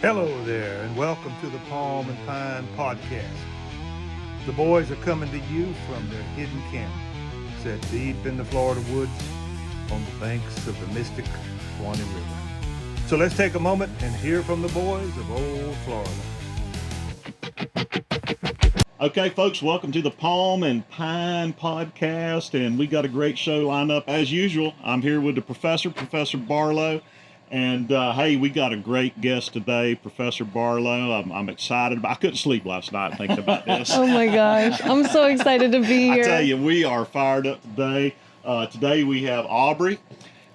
Hello there, and welcome to the Palm and Pine podcast. The boys are coming to you from their hidden camp, set deep in the Florida woods on the banks of the mystic Swanee River. So let's take a moment and hear from the boys of old Florida. Okay, folks, welcome to the Palm and Pine podcast, and we got a great show lined up as usual. I'm here with the Professor Barlow, and hey, we got a great guest today, Professor Barlow. I'm excited. I couldn't sleep last night thinking about this. Oh my gosh, I'm so excited to be here. I tell you, we are fired up today. Today we have Aubrey.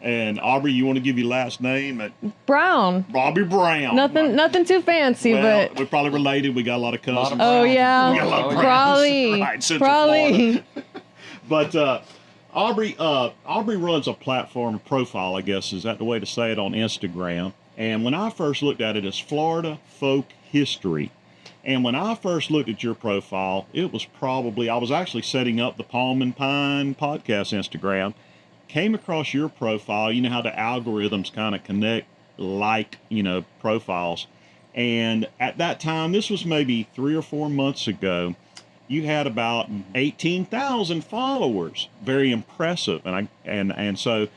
And Aubrey, you want to give your last name? Brown. Aubrey Brown. Nothing too fancy, well, but we're probably related. We got a lot of cousins. oh yeah, We got a lot of probably, right, Central probably. Florida. But Aubrey runs a platform profile, I guess, is that the way to say it, on Instagram. And when I first looked at it, it's Florida Folk History. And when I first looked at your profile, it was probably, I was actually setting up the Palm and Pine podcast Instagram. Came across your profile. You know how the algorithms kind of connect profiles. And at that time, this was maybe 3 or 4 months ago, you had about 18,000 followers. Very impressive. And so,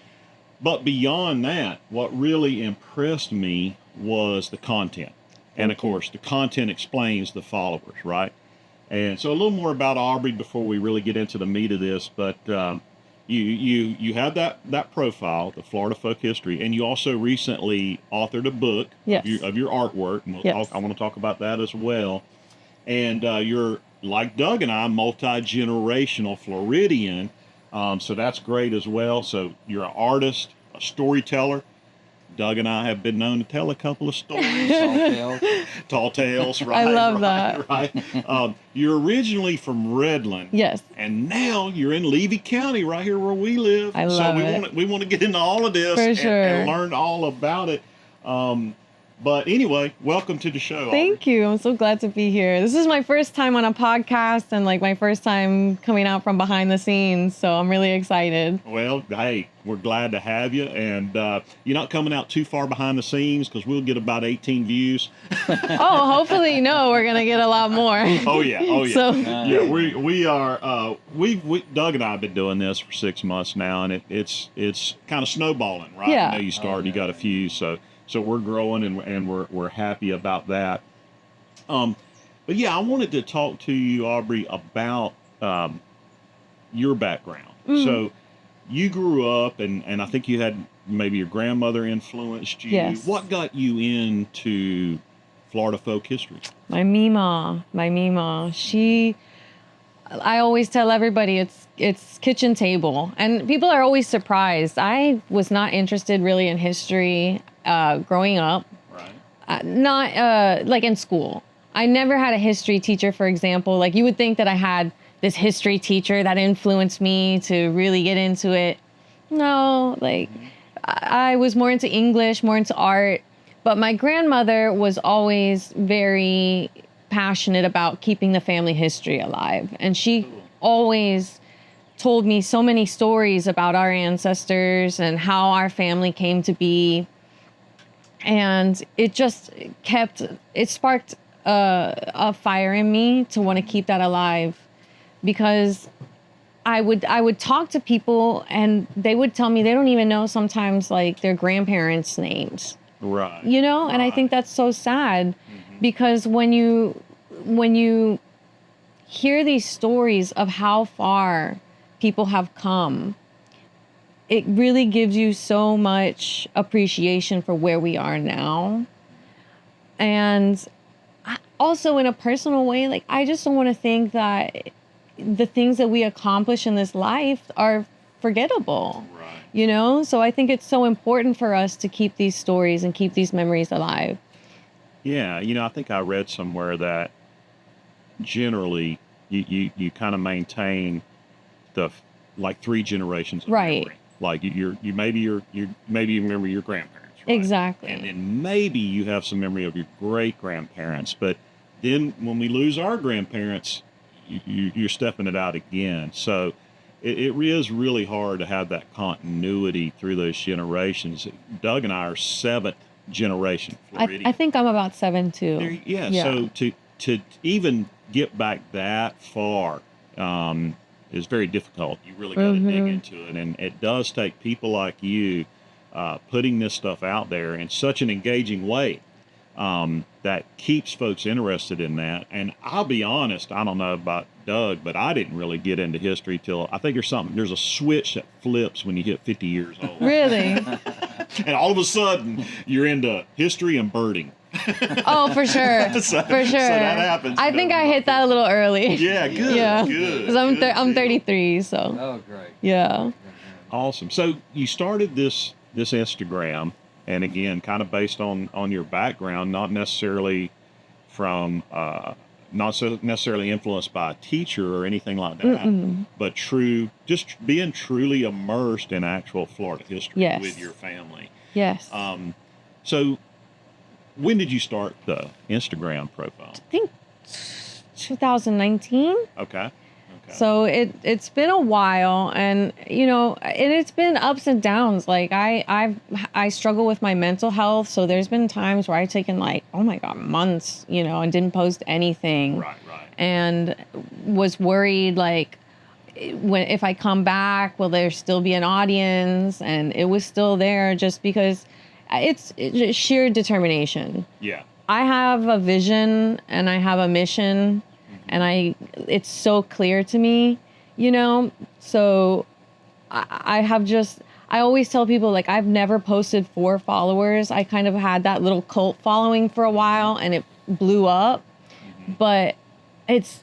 but beyond that, what really impressed me was the content. And of course, the content explains the followers, right? And so a little more about Aubrey before we really get into the meat of this, but you have that profile, the Florida Folk History, and you also recently authored a book of your artwork. And I want to talk about that as well. And you're, like Doug and I, multi-generational Floridian, so that's great as well. So you're an artist, a storyteller. Doug and I have been known to tell a couple of stories. Tall tales, right? I love that. Right. You're originally from Redland. Yes. And now you're in Levy County, right here where we live. I love it. We want to get into all of this and learn all about it. But anyway, welcome to the show. Thank you. I'm so glad to be here. This is my first time on a podcast and like my first time coming out from behind the scenes. So I'm really excited. Well, hey, we're glad to have you. And you're not coming out too far behind the scenes because we'll get about 18 views. Oh, hopefully, no, we're going to get a lot more. Oh, yeah. Oh, yeah. So, yeah, we are, Doug and I have been doing this for 6 months now, and it's kind of snowballing, right? Yeah. I know you started, you got a few, so we're growing and we're happy about that. But yeah, I wanted to talk to you, Aubrey, about your background. So you grew up, and I think you had maybe your grandmother influenced you. Yes. What got you into Florida folk history? My Mima. I always tell everybody it's kitchen table, and people are always surprised. I was not interested really in history growing up. Right. Not like in school. I never had a history teacher, for example. Like you would think that I had this history teacher that influenced me to really get into it. No, like I was more into English, more into art. But my grandmother was always very passionate about keeping the family history alive. And she always told me so many stories about our ancestors and how our family came to be. And it sparked a fire in me to want to keep that alive, because I would talk to people and they would tell me they don't even know sometimes like their grandparents' names. Right. You know, and I think that's so sad because when you hear these stories of how far people have come, it really gives you so much appreciation for where we are now. And also in a personal way, like I just don't want to think that the things that we accomplish in this life are forgettable. Right. You know, so I think it's so important for us to keep these stories and keep these memories alive. Yeah, I think I read somewhere that generally you kind of maintain the like 3 generations of Right. memory. Like you maybe remember your grandparents, right? Exactly. And then maybe you have some memory of your great grandparents, but then when we lose our grandparents, you're stepping it out again. So it is really hard to have that continuity through those generations. Doug and I are 7th generation I Floridian. think I'm about 7 too. Yeah. So to even get back that far is very difficult. You really got to dig into it, and it does take people like you putting this stuff out there in such an engaging way that keeps folks interested in that. And I'll be honest, I don't know about Doug, but I didn't really get into history till I think there's a switch that flips when you hit 50 years old. Really? And all of a sudden you're into history and birding. Oh, for sure. For sure. So that happens. I think I hit that a little early. Yeah, good. Yeah. Good. 'Cause I'm 33, so. Oh, great. Yeah. Awesome. So you started this Instagram, and again, kind of based on your background, not necessarily from not so necessarily influenced by a teacher or anything like that, but just being truly immersed in actual Florida history Yes. with your family. Yes. So when did you start the Instagram profile? I think 2019. Okay. So it's been a while, and it's been ups and downs. Like I struggle with my mental health, so there's been times where I've taken like, oh my God, months, and didn't post anything. Right. And was worried like if I come back, will there still be an audience? And it was still there just because it's sheer determination. Yeah. I have a vision and I have a mission. And it's so clear to me, so I always tell people, like, I've never posted for followers. I kind of had that little cult following for a while and it blew up, but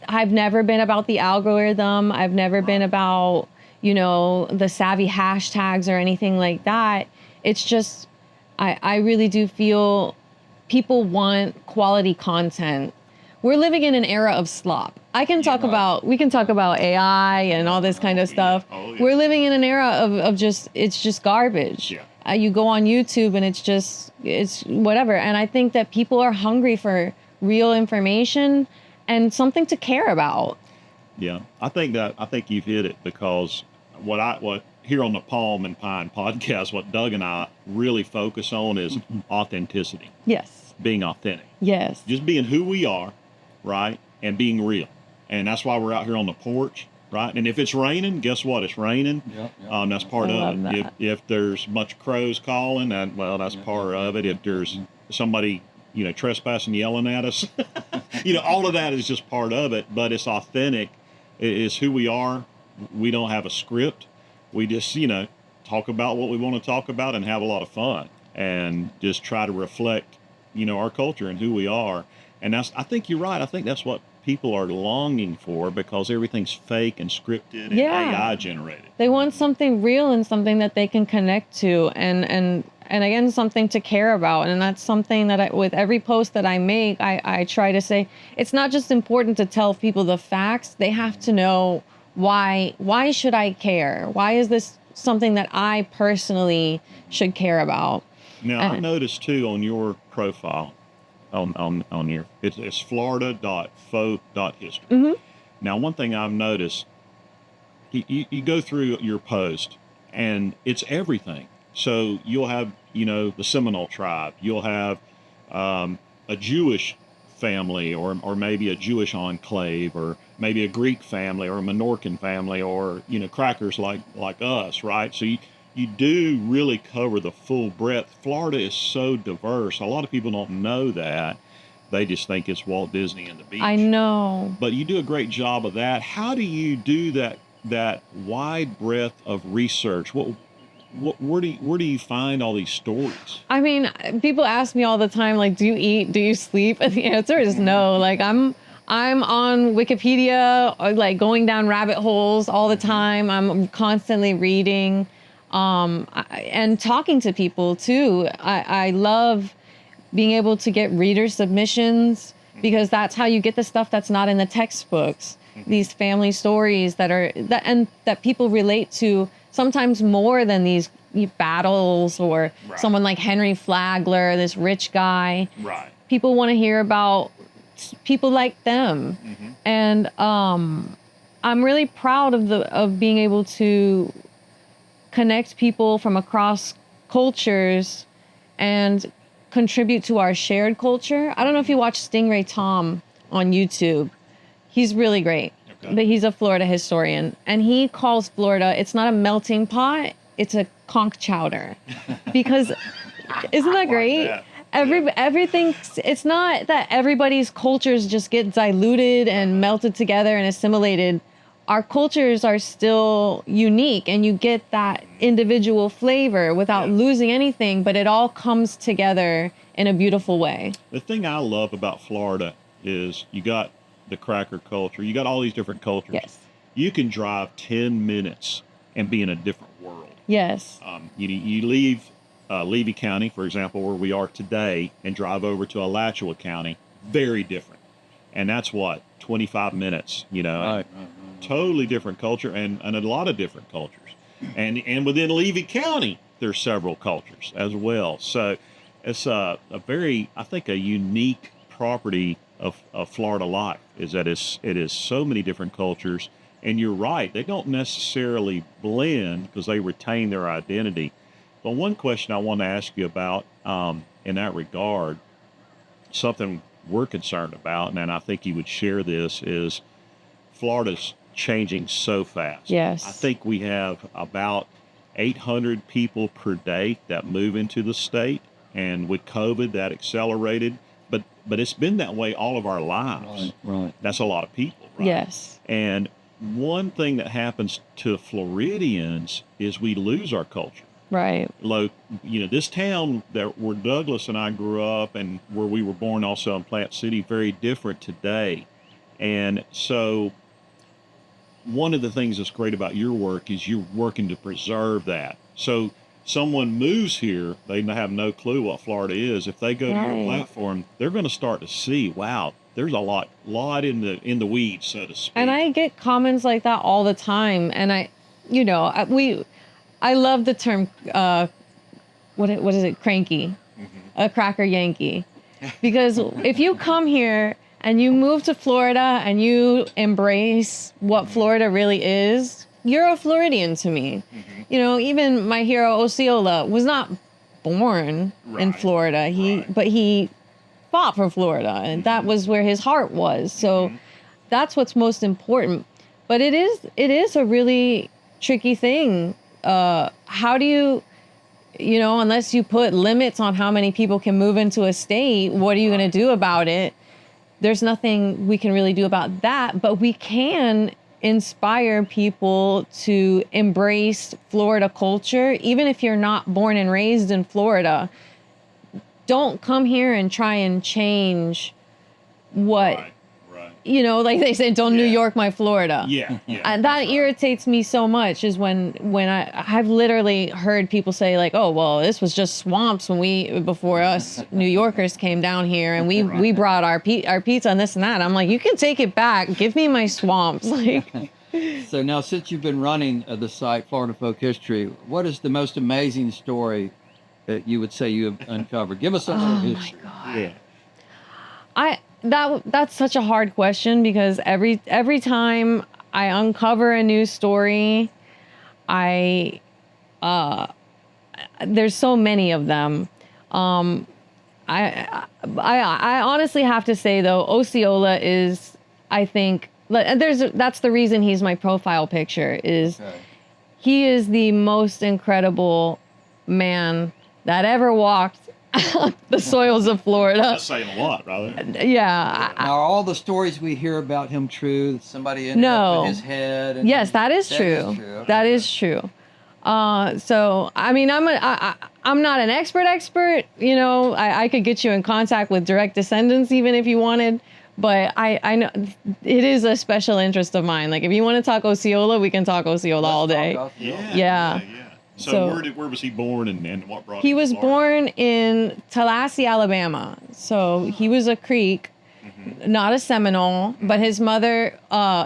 I've never been about the algorithm. I've never been about, the savvy hashtags or anything like that. It's just, I really do feel people want quality content. We're living in an era of slop. We can talk about AI and all this kind of stuff. Oh, yeah. We're living in an era of it's just garbage. Yeah. You go on YouTube and it's whatever. And I think that people are hungry for real information and something to care about. Yeah. I think you've hit it, because what here on the Palm and Pine podcast, what Doug and I really focus on is authenticity. Yes. Being authentic. Yes. Just being who we are, right? And being real. And that's why we're out here on the porch, right? And if it's raining, guess what? It's raining. Yep. That's part I of love it. that. If there's much crows calling, that's part of it. If there's somebody, trespassing, yelling at us, all of that is just part of it. But it's authentic. It's who we are. We don't have a script. We just, talk about what we want to talk about and have a lot of fun and just try to reflect, our culture and who we are. And I think you're right. I think that's what people are longing for, because everything's fake and scripted and AI generated. They want something real and something that they can connect to, and again, something to care about. And that's something that with every post that I make, I try to say, it's not just important to tell people the facts. They have to know why should I care? Why is this something that I personally should care about? Now, I noticed too on your profile, on your, it's florida.folk.history. Mm-hmm. Now, one thing I've noticed, you go through your post and it's everything. So you'll have, the Seminole tribe, you'll have a Jewish family, or maybe a Jewish enclave, or maybe a Greek family, or a Menorcan family, or, crackers like us, right? So you do really cover the full breadth. Florida is so diverse. A lot of people don't know that. They just think it's Walt Disney and the beach. I know. But you do a great job of that. How do you do that wide breadth of research? Where do you find all these stories? I mean, people ask me all the time, like, do you eat? Do you sleep? And the answer is no. Like, I'm on Wikipedia, or like going down rabbit holes all the time. I'm constantly reading. And talking to people too. I love being able to get reader submissions, because that's how you get the stuff that's not in the textbooks. These family stories that people relate to, sometimes more than these battles, or someone like Henry Flagler, this rich guy. Right. People want to hear about people like them. And I'm really proud of being able to connect people from across cultures and contribute to our shared culture. I don't know if you watch Stingray Tom on YouTube. He's really great. Okay. But he's a Florida historian, and he calls Florida, it's not a melting pot, it's a conch chowder. Because isn't that great? that. Everything, it's not that everybody's cultures just get diluted and melted together and assimilated. Our cultures are still unique, and you get that individual flavor without losing anything, but it all comes together in a beautiful way. The thing I love about Florida is you got the cracker culture. You got all these different cultures. Yes. You can drive 10 minutes and be in a different world. Yes. You leave Levy County, for example, where we are today, and drive over to Alachua County. Very different. And that's what, 25 minutes, you know. Right. Totally different culture, and a lot of different cultures. And within Levy County, there's several cultures as well. So it's a very, I think, a unique property of Florida life, is that it is so many different cultures. And you're right, they don't necessarily blend because they retain their identity. But one question I want to ask you about in that regard, something we're concerned about, and I think you would share this, is Florida's changing so fast. Yes. I think we have about 800 people per day that move into the state, and with COVID that accelerated. But it's been that way all of our lives. Right. That's a lot of people, right? Yes. And one thing that happens to Floridians is we lose our culture. Right. This town where Douglas and I grew up, and where we were born also in Plant City, very different today. And so one of the things that's great about your work is you're working to preserve that. So someone moves here, they have no clue what Florida is. If they go to your platform, they're going to start to see, wow, there's a lot in the weeds, so to speak. And I get comments like that all the time. And I love the term, what is it? Cranky, a cracker Yankee. Because if you come here and you move to Florida and you embrace what Florida really is, you're a Floridian to me. Even my hero Osceola was not born in Florida. But he fought for Florida, and that was where his heart was. So that's what's most important. But it is a really tricky thing. How do you, unless you put limits on how many people can move into a state, what are you going to do about it? There's nothing we can really do about that, but we can inspire people to embrace Florida culture. Even if you're not born and raised in Florida, don't come here and try and change what, like they said, don't New York my Florida. Yeah. And that irritates me so much, is when I've literally heard people say like, oh, well, this was just swamps before us New Yorkers came down here, and we brought our pizza and this and that. I'm like, you can take it back. Give me my swamps. Like. So now, since you've been running the site, Florida Folk History, what is the most amazing story that you would say you have uncovered? Give us some of the history. My God. Yeah. That's such a hard question, because every time I uncover a new story, there's so many of them. I honestly have to say though, Osceola is, I think, that's the reason he's my profile picture, is he is the most incredible man that ever walked the soils of Florida. That's saying a lot, right? Yeah. Now, are all the stories we hear about him true? Somebody ended up with his head? Yes, that is true. Okay. That is true. So, I mean, I'm not an expert. I could get you in contact with direct descendants even if you wanted. But I know it is a special interest of mine. Like, if you want to talk Osceola, we can talk Osceola all day. Yeah. So where was he born, and what brought him he to was Florida? born in Tallahassee, Alabama. So he was a Creek, not a Seminole. But his mother,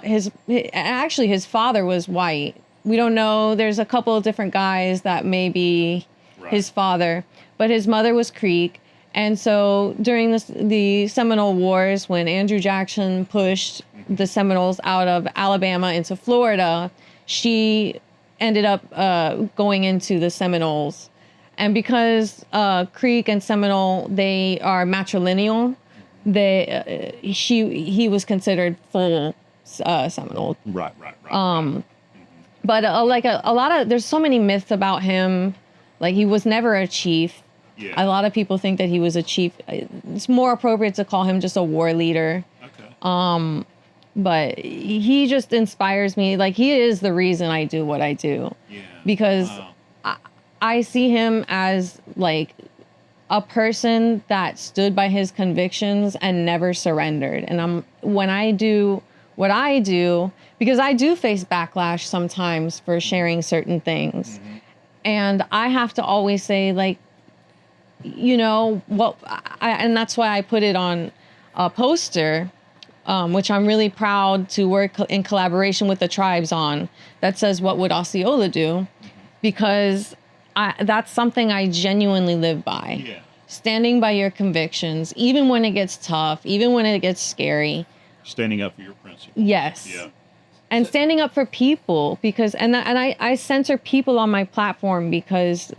his father was white. We don't know. There's a couple of different guys that may be his father, but his mother was Creek. And so during the Seminole Wars, when Andrew Jackson pushed the Seminoles out of Alabama into Florida, she ended up going into the Seminoles. And because Creek and Seminole, they are matrilineal, he was considered full Seminole. Right. But a lot of, there's so many myths about him. Like, he was never a chief. Yeah. A lot of people think that he was a chief. It's more appropriate to call him just a war leader. Okay. But he just inspires me. Like, he is the reason I do what I do. Yeah. Because I see him as like a person that stood by his convictions and never surrendered. And when I do what I do, because I do face backlash sometimes for sharing certain things. Mm-hmm. And I have to always say, like, you know, and that's why I put it on a poster, which I'm really proud to work in collaboration with the tribes on, that says, what would Osceola do? Because that's something I genuinely live by. Yeah. Standing by your convictions, even when it gets tough, even when it gets scary. Standing up for your principles. Yes. Yeah. And standing up for people, because I censor people on my platform because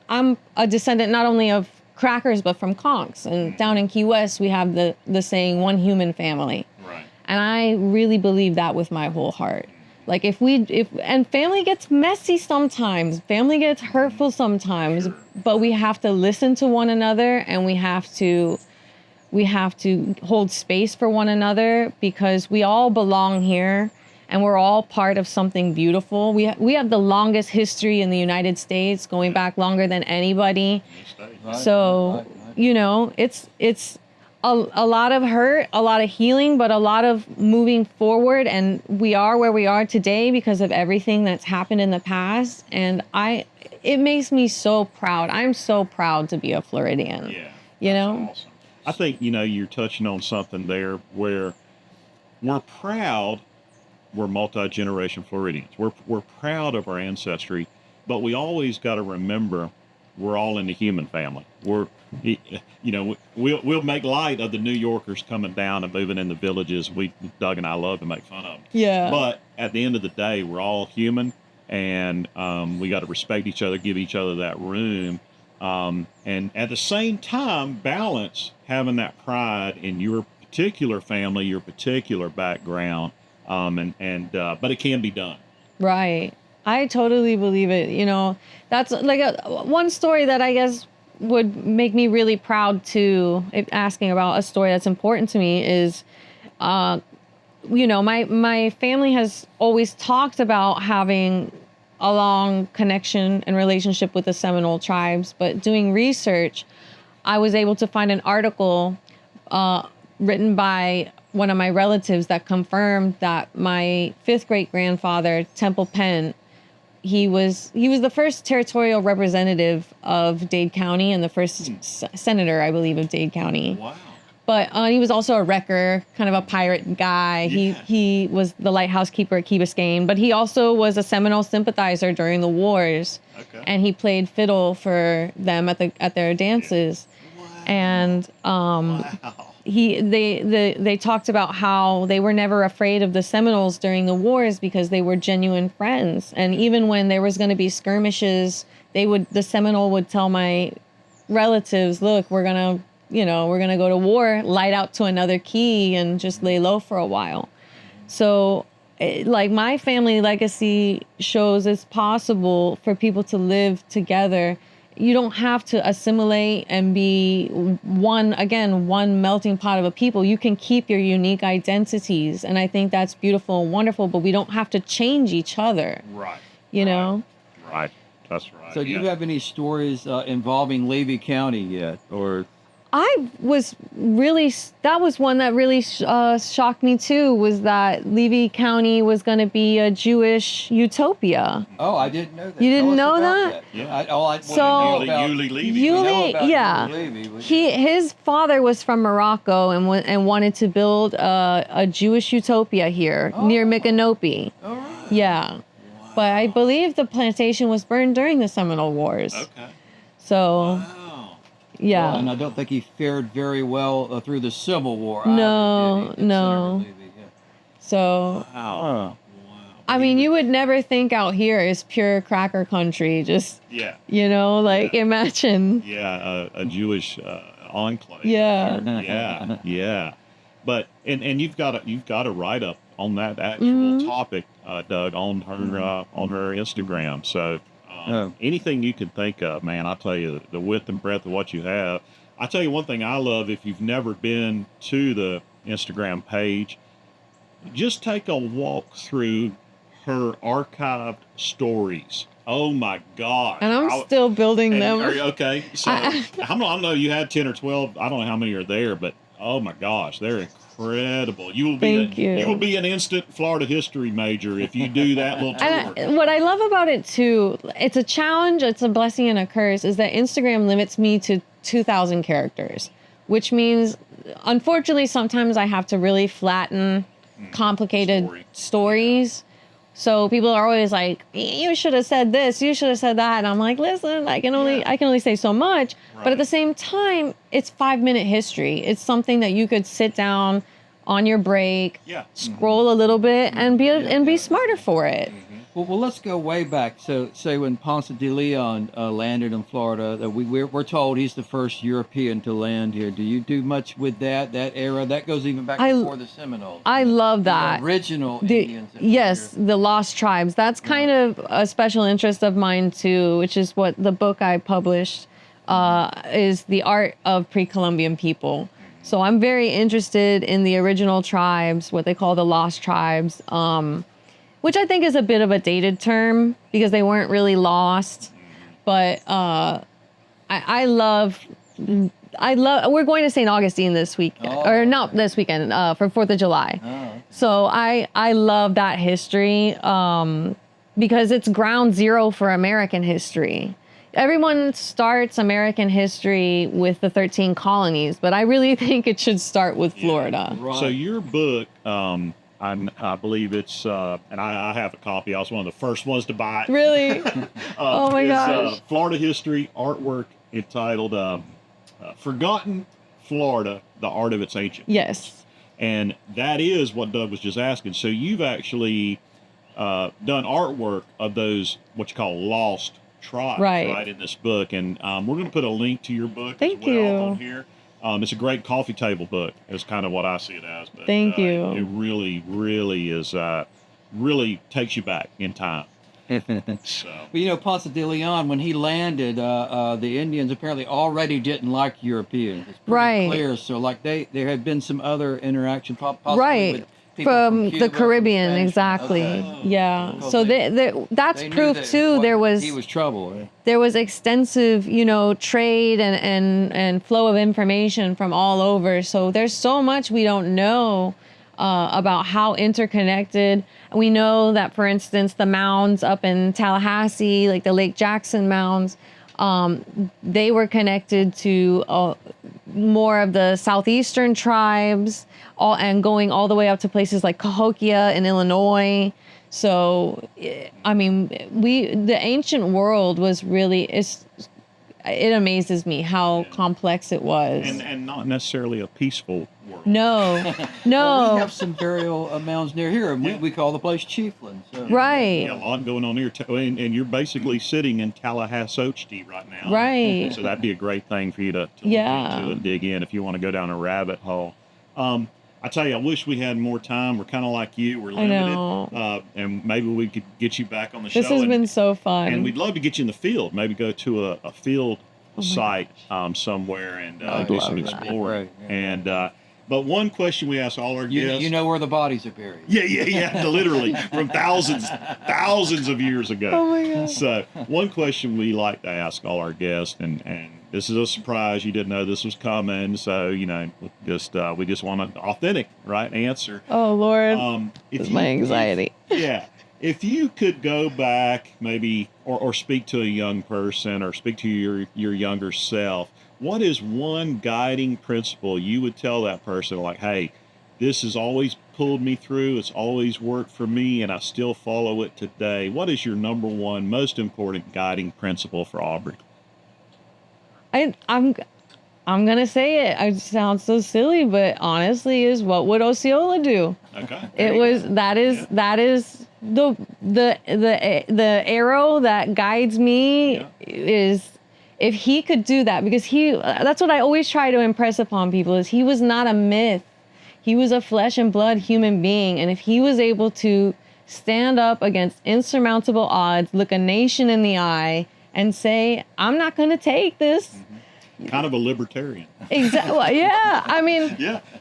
I'm a descendant not only of crackers but from conchs, and down in Key West we have the saying, one human family. Right. And I really believe that with my whole heart. Like, and family gets messy sometimes, family gets hurtful sometimes, but we have to listen to one another, and we have to hold space for one another, because we all belong here and we're all part of something beautiful. We have the longest history in the United States, going back longer than anybody. Right, So, right. you know, it's a lot of hurt, a lot of healing, but a lot of moving forward. And we are where we are today because of everything that's happened in the past. And it makes me so proud. I'm so proud to be a Floridian. Yeah. You know? Awesome. I think, you're touching on something there where we're proud. We're multi-generation Floridians. We're proud of our ancestry, but we always got to remember we're all in the human family. We'll make light of the New Yorkers coming down and moving in the villages. Doug and I love to make fun of them. Yeah. But at the end of the day, we're all human, and we got to respect each other, give each other that room, and at the same time balance having that pride in your particular family, your particular background, but it can be done. Right. I totally believe it. You know, that's like one story that I guess would make me really proud too, if asking about a story that's important to me, is, my family has always talked about having a long connection and relationship with the Seminole tribes, but doing research, I was able to find an article written by one of my relatives that confirmed that my 5th great grandfather, Temple Penn, he was the first territorial representative of Dade County and the first senator, I believe, of Dade County. Wow. But he was also a wrecker, kind of a pirate guy. Yeah. He was the lighthouse keeper at Key Biscayne, but he also was a Seminole sympathizer during the wars. Okay. And he played fiddle for them at their dances. Wow. And Wow. they talked about how they were never afraid of the Seminoles during the wars because they were genuine friends. And even when there was going to be skirmishes, the Seminole would tell my relatives, look, we're going to go to war, light out to another key and just lay low for a while. So like, my family legacy shows it's possible for people to live together. You don't have to assimilate and be one melting pot of a people. You can keep your unique identities. And I think that's beautiful and wonderful, but we don't have to change each other. Right. You know? Right. That's right. So do you have any stories involving Levy County yet? Or that was one that really shocked me too, was that Levy County was going to be a Jewish utopia. Oh, I didn't know that. You didn't Tell us know about that? Yeah. Yulee Levy. yeah. His father was from Morocco and wanted to build a Jewish utopia here near Micanopy. All right. Yeah. Wow. But I believe the plantation was burned during the Seminole Wars. Okay. So, Wow. yeah. Well, and I don't think he fared very well through the Civil War. No, either, did he? no. Senator Levy, yeah. So, Wow. I mean, you would never think out here is pure cracker country. Just, Yeah. like imagine. Yeah, a Jewish enclave. Yeah. Yeah. But and you've got a write up on that actual topic, Doug, on her Instagram. So anything you can think of, man, I tell you, the width and breadth of what you have. I tell you one thing I love. If you've never been to the Instagram page, just take a walk through her archived stories. Oh my gosh! And I'm still building them. Okay, so I don't know. You had 10 or 12. I don't know how many are there, but oh my gosh, they're incredible. You will be an instant Florida history major if you do that little tour. And what I love about it too, it's a challenge, it's a blessing and a curse, is that Instagram limits me to 2,000 characters, which means, unfortunately, sometimes I have to really flatten complicated stories. So people are always like, you should have said this, you should have said that. And I'm like, listen, I can only say so much. Right. But at the same time, it's 5-minute history. It's something that you could sit down on your break, scroll a little bit, and be smarter for it. Well, let's go way back. So, say when Ponce de Leon landed in Florida, that we're told he's the first European to land here. Do you do much with that era? That goes even back before the Seminoles. I love that. The original Indians. Yes, the Lost Tribes. That's kind of a special interest of mine too, which is what the book I published is the art of pre-Columbian people. So I'm very interested in the original tribes, what they call the Lost Tribes. Which I think is a bit of a dated term because they weren't really lost. But I love. We're going to St. Augustine this week, or not this weekend, for 4th of July. Oh. So I love that history because it's ground zero for American history. Everyone starts American history with the 13 colonies, but I really think it should start with Florida. Right. So your book. I believe it's, and I have a copy. I was one of the first ones to buy it. Really? Oh my gosh. Florida History artwork entitled Forgotten Florida, The Art of Its Ancient. Yes. And that is what Doug was just asking. So you've actually done artwork of those, what you call lost tribes, right in this book. And we're going to put a link to your book Thank as well you. on here. It's a great coffee table book. Is kind of what I see it as. But, Thank you. It really, really is. Really takes you back in time. So. Well, Ponce de Leon, when he landed, the Indians apparently already didn't like Europeans. It's pretty clear. So, like there had been some other interaction, possibly with people from the Caribbean, exactly. Okay. Yeah. Because so that's proof too. He was trouble. Right? There was extensive, trade and flow of information from all over. So there's so much we don't know about how interconnected. We know that, for instance, the mounds up in Tallahassee, like the Lake Jackson mounds, they were connected to more of the southeastern tribes, and going all the way up to places like Cahokia in Illinois. So, I mean, the ancient world was really, it amazes me how complex it was. And not necessarily a peaceful world. No. Well, we have some burial mounds near here, and we call the place Chiefland. So. Right. Yeah, a lot going on here, and you're basically sitting in Tallahassee right now. Right. So that'd be a great thing for you to look into and dig in if you want to go down a rabbit hole. I tell you, I wish we had more time. We're kind of like you. We're limited. I know. And maybe we could get you back on the show. This has been so fun. And we'd love to get you in the field. Maybe go to a field site somewhere and do some exploring. Right. And but one question we ask all our guests. You know where the bodies are buried. Yeah. Literally from thousands of years ago. Oh my God. So one question we like to ask all our guests, and this is a surprise. You didn't know this was coming, so we just want an authentic, right answer. Oh Lord, it's my anxiety. If you could go back, maybe, or speak to a young person, or speak to your younger self, what is one guiding principle you would tell that person? Like, hey, this has always pulled me through. It's always worked for me, and I still follow it today. What is your number one, most important guiding principle for Aubrey? I'm gonna say it. I sound so silly, but honestly, is what would Osceola do? Okay. That is the arrow that guides me is if he could do that, because that's what I always try to impress upon people, is he was not a myth. He was a flesh and blood human being. And if he was able to stand up against insurmountable odds, look a nation in the eye and say, I'm not going to take this. Kind of a libertarian. Exactly. Yeah. I mean,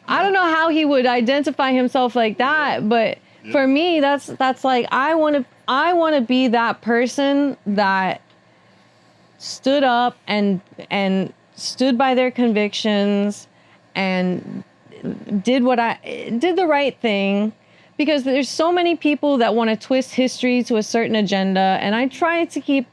I don't know how he would identify himself like that, but for me, that's like, I want to be that person that stood up and stood by their convictions and did the right thing, because there's so many people that want to twist history to a certain agenda, and I try to keep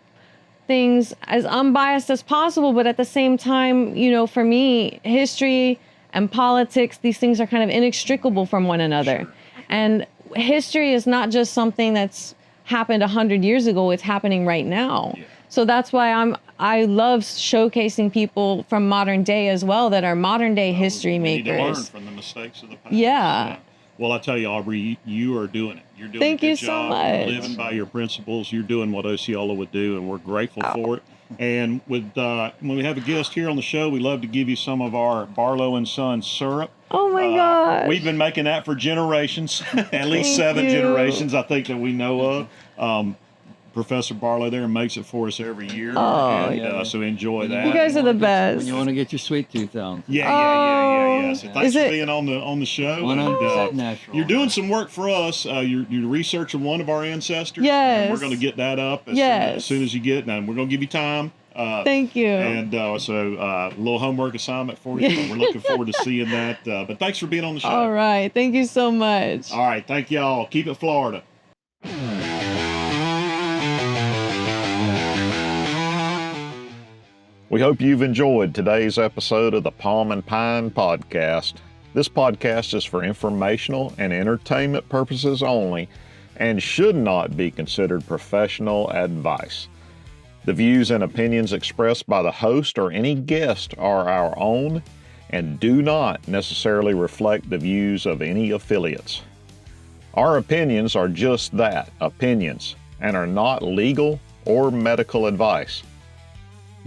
things as unbiased as possible, but at the same time, you know, for me, history and politics, these things are kind of inextricable from one another. And history is not just something that's happened 100 years ago, it's happening right now. So that's why I love showcasing people from modern day as well, that are modern day history makers. You need to learn from the mistakes of the past. Yeah. Well, I tell you, Aubrey, you are doing it. You're doing Thank a good you job. so much. You're living by your principles. You're doing what Osceola would do, and we're grateful for it. And with when we have a guest here on the show, we love to give you some of our Barlow and Son syrup. Oh my gosh. We've been making that for generations, at least Thank 7 you. generations, I think, that we know of. Professor Barlow there makes it for us every year. Oh, and so enjoy that. You guys are the When best. you want to get your sweet tooth on. Yeah. So thanks Is for it- being on the show. 100% And, natural. you're doing some work for us. You're researching one of our ancestors. Yes. And we're going to get that up as soon as you get it. And we're going to give you time. Thank you. And so a little homework assignment for you. We're looking forward to seeing that. But thanks for being on the show. All right. Thank you so much. All right. Thank y'all. Keep it Florida. We hope you've enjoyed today's episode of the Palm and Pine podcast. This podcast is for informational and entertainment purposes only and should not be considered professional advice. The views and opinions expressed by the host or any guest are our own and do not necessarily reflect the views of any affiliates. Our opinions are just that, opinions, and are not legal or medical advice.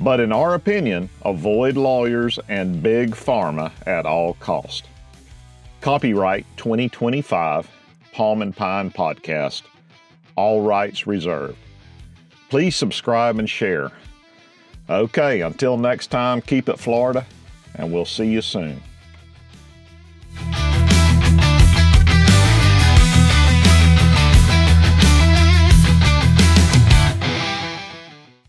But in our opinion, avoid lawyers and big pharma at all cost. Copyright 2025, Palm and Pine Podcast. All rights reserved. Please subscribe and share. Okay, until next time, keep it Florida, and we'll see you soon.